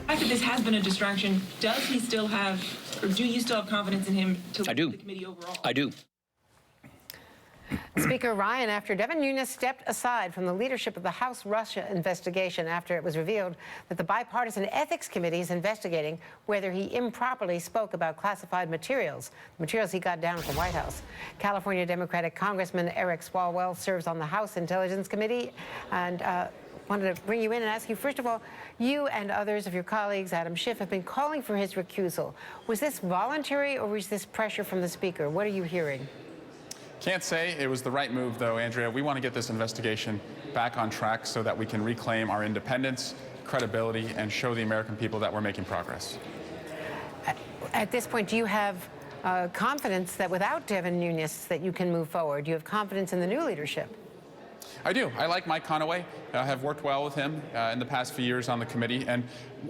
fact that this has been a distraction, does he still have, or do you still have confidence in him to lead the committee overall? I do. Speaker Ryan, after Devin Nunes stepped aside from the leadership of the House Russia investigation after it was revealed that the bipartisan ethics committee is investigating whether he improperly spoke about classified materials, he got down at the White House. California Democratic Congressman Eric Swalwell serves on the House Intelligence Committee, and wanted to bring you in and ask you, first of all, you and others of your colleagues, Adam Schiff, have been calling for his recusal. Was this voluntary or was this pressure from the Speaker? What are you hearing? Can't say it was the right move, though, Andrea. We want to get this investigation back on track so that we can reclaim our independence, credibility, and show the American people that we're making progress. At this point, do you have confidence that without Devin Nunes that you can move forward? Do you have confidence in the new leadership? I do. I like Mike Conaway. I have worked well with him in the past few years on the committee, and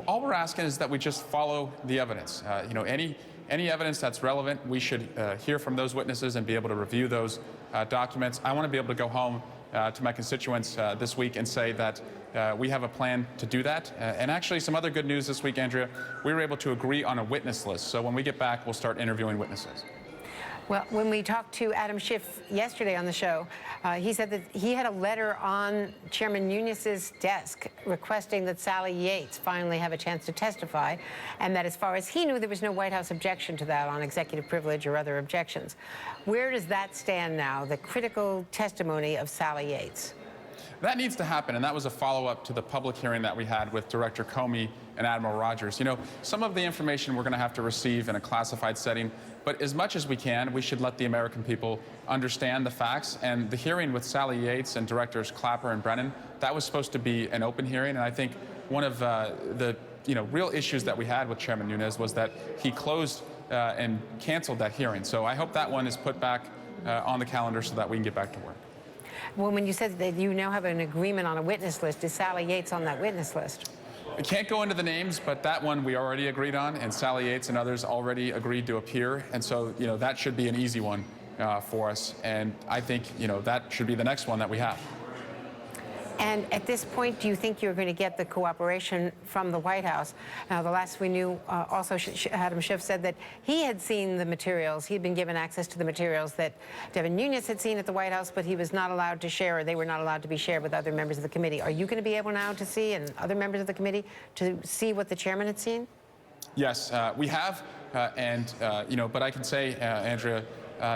all we're asking is that we just follow the evidence. You know, any evidence that's relevant, we should hear from those witnesses and be able to review those documents. I want to be able to go home to my constituents this week and say that we have a plan to do that. And actually, some other good news this week, Andrea. We were able to agree on a witness list. So when we get back, we'll start interviewing witnesses. Well, when we talked to Adam Schiff yesterday on the show, he said that he had a letter on Chairman Nunes' desk requesting that Sally Yates finally have a chance to testify, and that as far as he knew, there was no White House objection to that on executive privilege or other objections. Where does that stand now, the critical testimony of Sally Yates? That needs to happen, and that was a follow-up to the public hearing that we had with Director Comey and Admiral Rogers. You know, some of the information we're going to have to receive in a classified setting, but as much as we can, we should let the American people understand the facts. And the hearing with Sally Yates and Directors Clapper and Brennan, that was supposed to be an open hearing, and I think one of the real issues that we had with Chairman Nunes was that he closed and canceled that hearing. So I hope that one is put back on the calendar so that we can get back to work. Well, when you said that you now have an agreement on a witness list, is Sally Yates on that witness list? I can't go into the names, but that one we already agreed on, and Sally Yates and others already agreed to appear. And so, that should be an easy one for us. And I think, that should be the next one that we have. And at this point, do you think you're going to get the cooperation from the White House? Now, the last we knew, also Adam Schiff said that he had seen the materials. He had been given access to the materials that Devin Nunes had seen at the White House, but he was not allowed to share, or they were not allowed to be shared with other members of the committee. Are you going to be able now to see, and other members of the committee, to see what the chairman had seen? Yes, we have, but I can say, Andrea,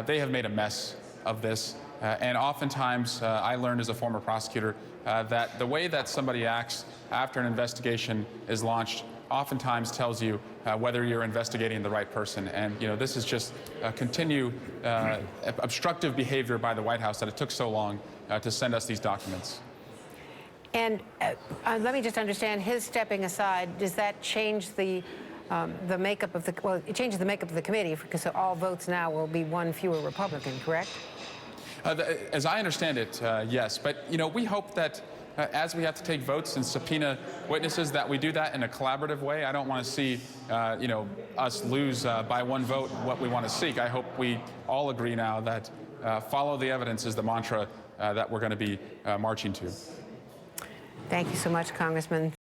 they have made a mess of this. And oftentimes, I learned as a former prosecutor that the way that somebody acts after an investigation is launched oftentimes tells you whether you're investigating the right person. And, this is just continued obstructive behavior by the White House that it took so long to send us these documents. And let me just understand, his stepping aside, does that change the makeup of the, well, it changes the makeup of the committee, because all votes now will be one fewer Republican, correct? As I understand it, yes. But, we hope that as we have to take votes and subpoena witnesses, that we do that in a collaborative way. I don't want to see, us lose by one vote what we want to seek. I hope we all agree now that follow the evidence is the mantra that we're going to be marching to. Thank you so much, Congressman.